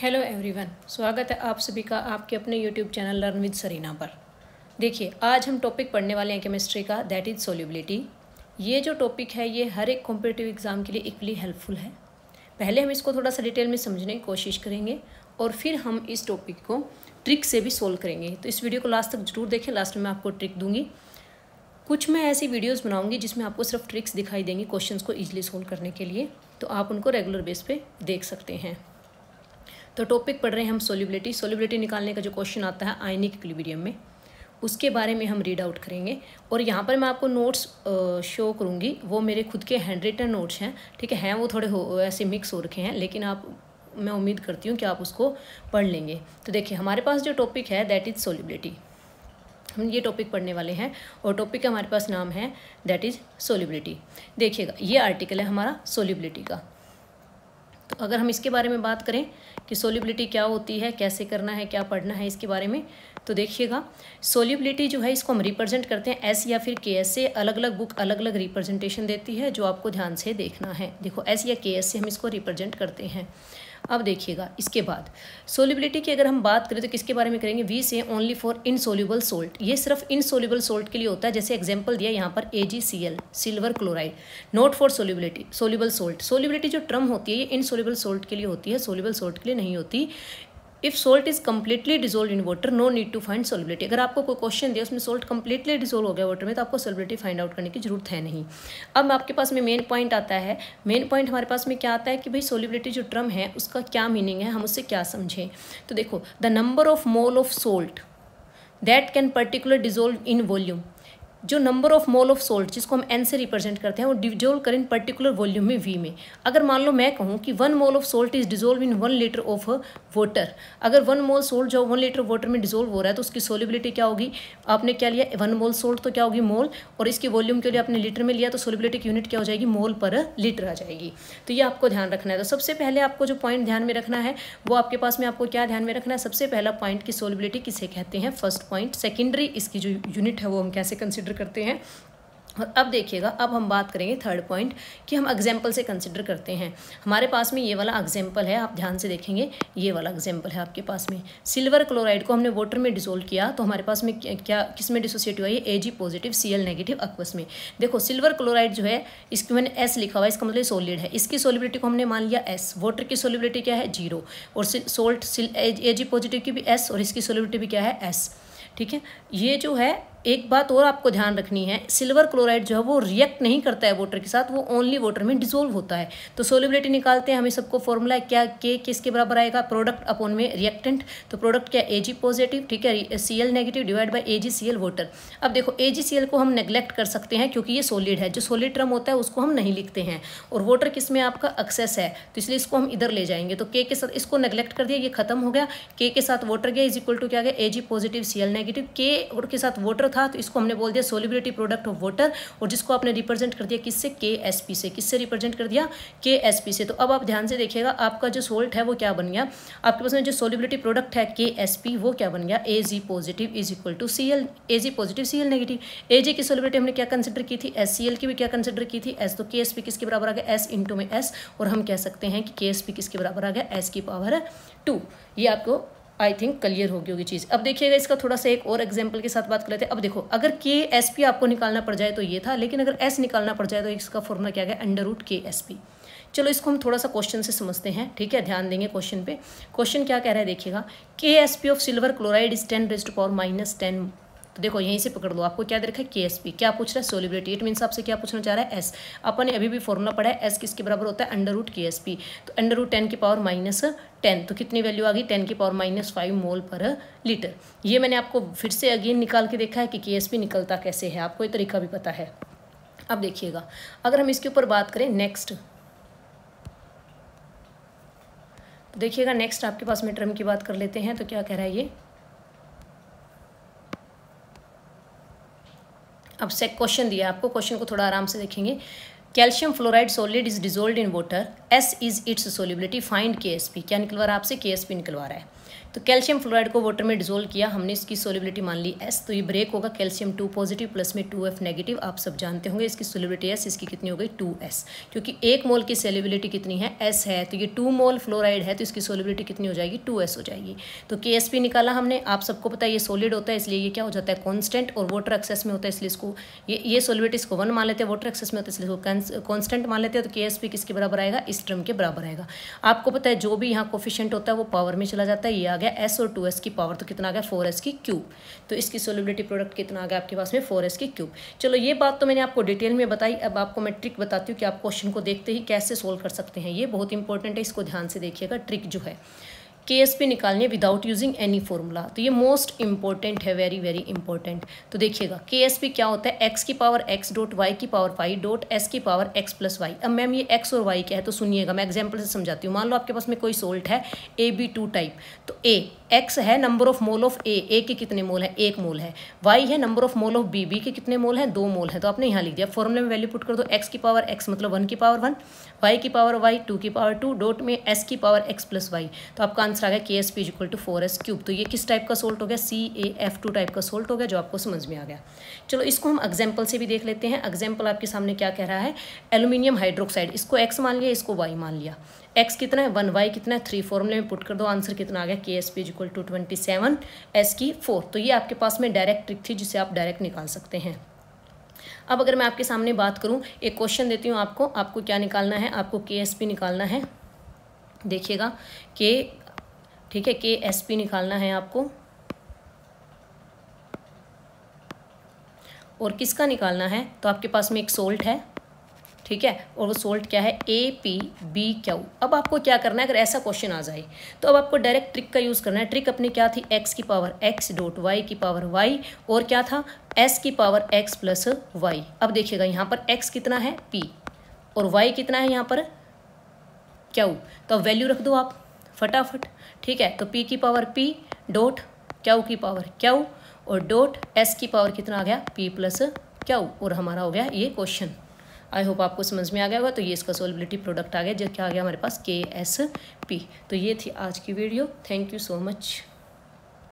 Hello everyone, स्वागत है आप सभी का आपके अपने YouTube channel learn with Sarina पर। देखिए, आज हम टॉपिक पढ़ने वाले हैं केमिस्ट्री का, दैट इज़ सोल्युबिलिटी। ये जो टॉपिक है ये हर एक कॉम्पिटिटिव एग्जाम के लिए इक्वली हेल्पफुल है। पहले हम इसको थोड़ा सा डिटेल में समझने की कोशिश करेंगे और फिर हम इस टॉपिक को ट्रिक से भी सोल्व करेंगे। तो इस वीडियो को लास्ट तक जरूर देखें, लास्ट में मैं आपको ट्रिक दूंगी। कुछ मैं ऐसी वीडियोस बनाऊंगी जिसमें आपको सिर्फ ट्रिक्स दिखाई देंगी क्वेश्चंस को ईजिली सोल्व करने के लिए, तो आप उनको रेगुलर बेस पे देख सकते हैं। तो टॉपिक पढ़ रहे हैं हम सोल्युबिलिटी। सोल्युबिलिटी निकालने का जो क्वेश्चन आता है आयनिक इक्विलिब्रियम में, उसके बारे में हम रीड आउट करेंगे। और यहाँ पर मैं आपको नोट्स शो करूँगी, वो मेरे खुद के हैंड रिटन नोट्स हैं, ठीक है। वो थोड़े ऐसे मिक्स हो रखे हैं, लेकिन मैं उम्मीद करती हूँ कि आप उसको पढ़ लेंगे। तो देखिए, हमारे पास जो टॉपिक है दैट इज़ सोल्युबिलिटी, हम ये टॉपिक पढ़ने वाले हैं और टॉपिक का हमारे पास नाम है दैट इज़ सोल्युबिलिटी। देखिएगा, ये आर्टिकल है हमारा सोल्युबिलिटी का। तो अगर हम इसके बारे में बात करें कि सोल्युबिलिटी क्या होती है, कैसे करना है, क्या पढ़ना है इसके बारे में, तो देखिएगा, सोल्युबिलिटी जो है इसको हम रिप्रेजेंट करते हैं एस या फिर के एस से। अलग अलग बुक अलग अलग रिप्रेजेंटेशन देती है, जो आपको ध्यान से देखना है। देखो, एस या के एस से हम इसको रिप्रेजेंट करते हैं। अब देखिएगा, इसके बाद सोल्युबिलिटी की अगर हम बात करें तो किसके बारे में करेंगे, वी से ओनली फॉर इनसोल्यूबल सोल्ट। ये सिर्फ इनसोल्यूबल सोल्ट के लिए होता है। जैसे एग्जांपल दिया यहाँ पर AgCl, silver chloride, not for solubility, soluble salt. Solubility जो टर्म होती है ये इनसोल्यूबल सोल्ट के लिए होती है, सोल्यूबल सोल्ट के लिए नहीं होती। If salt is completely dissolve in water, no need to find solubility. अगर आपको कोई क्वेश्चन दिया उसमें सोल्ट कम्प्लीटली डिजोल्व हो गया वाटर में, तो आपको सोल्युबिलिटी फाइंड आउट करने की जरूरत है नहीं। अब आपके पास में मेन पॉइंट आता है। मेन पॉइंट हमारे पास में क्या आता है कि भाई सोल्युबिलिटी जो टर्म है उसका क्या मीनिंग है, हम उससे क्या समझें। तो देखो, the number of mole of salt that can particular dissolve in volume. जो number of mole of salt जिसको हम एन से रिप्रेजेंट करते हैं वो डिजोल्व करें इन पर्टिकुलर वॉल्यूम में वी में। अगर मान लो मैं कहूँ कि 1 मोल of salt is dissolve in 1 litre of water, अगर 1 मोल सोल्ट जो 1 लीटर वाटर में डिजोल्व हो रहा है तो उसकी सोल्युबिलिटी क्या होगी। आपने क्या लिया, 1 मोल सोल्ट, तो क्या होगी मोल, और इसकी वॉल्यूम के लिए आपने लीटर में लिया तो सोल्युबिलिटी की यूनिट क्या हो जाएगी, मोल पर लीटर आ जाएगी। तो ये आपको ध्यान रखना है। तो सबसे पहले आपको जो पॉइंट ध्यान में रखना है वो आपके पास में आपको क्या ध्यान में रखना है, सबसे पहला पॉइंट की सोल्युबिलिटी किसे कहते हैं, फर्स्ट पॉइंट। सेकेंडरी इसकी जो यूनिट है वो हम कैसे कंसिडर करते हैं। और अब देखिएगा, अब हम बात करेंगे थर्ड पॉइंट कि हम एग्जाम्पल से कंसिडर करते हैं। हमारे पास में ये वाला एग्जाम्पल है, आप ध्यान से देखेंगे, ये वाला एग्जाम्पल है आपके पास में। सिल्वर क्लोराइड को हमने वाटर में डिसोल्व किया तो हमारे पास में क्या किस में डिसोसिएट हुआ, ये Ag positive Cl negative aqueous में। देखो, सिल्वर क्लोराइड जो है इसकी मैंने S लिखा हुआ है, इसका मतलब सॉलिड है। इसकी सोल्युबिलिटी को हमने मान लिया S, वाटर की सोल्युबिलिटी क्या है 0, और सोल्ट Ag पॉजिटिव की भी S और इसकी सोल्युबिलिटी भी क्या है S, ठीक है। ये जो है, एक बात और आपको ध्यान रखनी है, सिल्वर क्लोराइड जो है वो रिएक्ट नहीं करता है वाटर के साथ, वो ओनली वाटर में डिसोल्व होता है। तो सोल्युबिलिटी निकालते हैं, हमें सबको फॉर्मूला है क्या, के किसके बराबर आएगा, प्रोडक्ट अपॉन में रिएक्टेंट। तो प्रोडक्ट क्या, Ag पॉजिटिव, ठीक है, Cl negative divide by AgCl water. अब देखो, AgCl को हम नेग्लेक्ट कर सकते हैं क्योंकि ये सॉलिड है, जो सॉलिड टर्म होता है उसको हम नहीं लिखते हैं, और वाटर किसमें आपका एक्सेस है, तो इसलिए इसको हम इधर ले जाएंगे। तो के साथ इसको नेग्लेक्ट कर दिया, ये खत्म हो गया। के साथ वाटर गया इज इक्वल टू क्या गया, Ag पॉजिटिव Cl नेगेटिव। के साथ वाटर था तो इसको हमने बोल दिया सोल्युबिलिटी प्रोडक्ट ऑफ वाटर, और जिसको आपने रिप्रेजेंट कर दिया किससे, KSP से। किससे रिप्रेजेंट कर दिया, KSP से। तो अब आप ध्यान से देखिएगा, आपका जो सोल्ट है वो क्या बन गया, आपके पास में जो सोल्युबिलिटी प्रोडक्ट है KSP वो क्या बन गया, Ag positive is equal to Cl, Ag positive Cl negative. Ag की सोल्युबिलिटी हमने क्या कंसिडर की थी, Cl की भी क्या कंसिडर की थी, S। तो KSP किसके बराबर आ गया, S इंटू में S, और हम कह सकते हैं कि KSP किसके बराबर आ गया, S की पावर 2। ये आपको आई थिंक क्लियर होगी होगी चीज़। अब देखिएगा, इसका थोड़ा सा एक और एग्जांपल के साथ बात कर लेते हैं। अब देखो, अगर KSP आपको निकालना पड़ जाए तो ये था, लेकिन अगर S निकालना पड़ जाए तो इसका फॉर्मूला क्या गया, √KSP। चलो इसको हम थोड़ा सा क्वेश्चन से समझते हैं, ठीक है, ध्यान देंगे क्वेश्चन पे। क्वेश्चन क्या कह रहा है देखिएगा, KSP of silver chloride is 10⁻⁻10। तो देखो, यहीं से पकड़ लो, आपको क्या दे रखा है, KSP। क्या पूछ रहा है, सोल्युबिलिटी। इट मीन्स आपसे क्या पूछना चाह रहा है, S। अपन ने अभी भी फॉर्मूला पढ़ा है, S किसके बराबर होता है, √KSP। तो √10 की पावर -10, तो कितनी वैल्यू आ गई, 10 की पावर -5 मोल पर लीटर। ये मैंने आपको फिर से अगेन निकाल के देखा है कि KSP निकलता कैसे है, आपको ये तरीका भी पता है। अब देखिएगा, अगर हम इसके ऊपर बात करें नेक्स्ट, तो देखिएगा नेक्स्ट आपके पास में टर्म की बात कर लेते हैं। तो क्या कह रहा है ये, अब से क्वेश्चन दिया आपको, क्वेश्चन को थोड़ा आराम से देखेंगे। Calcium fluoride solid is dissolved in water, S is it's solubility, find KSP। क्या निकलवा रहा है आपसे, KSP निकलवा रहा है। तो कैल्शियम फ्लोराइड को वाटर में डिजोल्व किया हमने, इसकी सोल्युबिलिटी मान ली S, तो ये ब्रेक होगा कैल्शियम 2 पॉजिटिव प्लस में 2F नेगेटिव। आप सब जानते होंगे इसकी सोल्युबिलिटी S, इसकी कितनी हो गई 2S, क्योंकि 1 मोल की सोल्युबिलिटी कितनी है S है, तो ये 2 मोल फ्लोराइड है तो इसकी सोल्युबिलिटी कितनी हो जाएगी 2S हो जाएगी। तो KSP निकाला हमने, आप सबको पता है ये सॉलिड होता है इसलिए ये क्या हो जाता है कॉन्स्टेंट, और वाटर एक्सेस में होता है इसलिए इसको ये सोल्युबिलिटी इसको 1 मान लेते हैं, वाटर एक्सेस में होता है इसलिए इसको कॉन्स्टेंट मान लेते हैं। तो KSP किसके बराबर आएगा, इस टर्म के बराबर आएगा। आपको पता है जो भी यहाँ कोफिशिएंट होता है वो पावर में चला जाता है, ये आ गया S और 2S की पावर, तो कितना आ गया 4S की क्यूब। तो इसकी सोल्युबिलिटी प्रोडक्ट कितना आ गया आपके पास में 4S की क्यूब। चलो ये बात तो मैंने आपको डिटेल में बताई, अब आपको मैं ट्रिक बताती हूँ कि आप क्वेश्चन को देखते ही कैसे सोल्व कर सकते हैं। ये बहुत इंपॉर्टेंट है, इसको ध्यान से देखिएगा। ट्रिक जो है KSP निकालनी है विदाउट यूजिंग एनी फॉर्मूला, तो ये मोस्ट इंपॉर्टेंट है, वेरी वेरी इंपॉर्टेंट। तो देखिएगा KSP क्या होता है, x की पावर x डॉट y की पावर y डॉट s की पावर x प्लस वाई। अब मैम ये x और y क्या है, तो सुनिएगा मैं एग्जांपल से समझाती हूँ। मान लो आपके पास में कोई सोल्ट है AB2 टाइप, तो A x है number of mole of A के कितने मोल है 1 मोल है, y है number of mole of B के कितने मोल है 2 मोल है। तो आपने यहाँ लिख दिया, फॉर्मूले में वैल्यू पुट कर दो, x की पावर x मतलब 1 की पावर 1, y की पावर y 2 की पावर 2 डॉट में s की पावर x प्लस वाई। तो आपका आंसर आ गया KSP equal to 4S cube. तो ये किस टाइप का सोल्ट हो गया, CaF2 टाइप का सोल्ट हो गया, जो आपको समझ में आ गया। चलो इसको हम एग्जाम्पल से भी देख लेते हैं। एग्जाम्पल आपके सामने क्या कह रहा है, एल्यूमिनियम हाइड्रोक्साइड, इसको x मान लिया, इसको y मान लिया। x कितना है 1, y कितना है 3, फॉर्मूले में पुट कर दो, आंसर कितना आ गया KSP इक्वल टू 27 S की 4। तो ये आपके पास में डायरेक्ट ट्रिक थी जिसे आप डायरेक्ट निकाल सकते हैं। अब अगर मैं आपके सामने बात करूं, एक क्वेश्चन देती हूं आपको क्या निकालना है, आपको KSP निकालना है। देखिएगा ठीक है, KSP निकालना है आपको, और किसका निकालना है, तो आपके पास में एक सोल्ट है, ठीक है, और वो सोल्ट क्या है ApBQ। अब आपको क्या करना है, अगर ऐसा क्वेश्चन आ जाए तो अब आपको डायरेक्ट ट्रिक का यूज़ करना है। ट्रिक अपनी क्या थी, x की पावर x डॉट y की पावर y, और क्या था s की पावर x प्लस वाई। अब देखिएगा यहाँ पर x कितना है P और y कितना है यहाँ पर Q, तो अब वैल्यू रख दो आप फटाफट, ठीक है। तो P की पावर P डॉट Q की पावर Q और डॉट S की पावर कितना आ गया P प्लस Q, और हमारा हो गया ये क्वेश्चन। आई होप आपको समझ में आ गया होगा। तो ये इसका सोल्युबिलिटी प्रोडक्ट आ गया, जो क्या आ गया हमारे पास KSP। तो ये थी आज की video, thank you so much.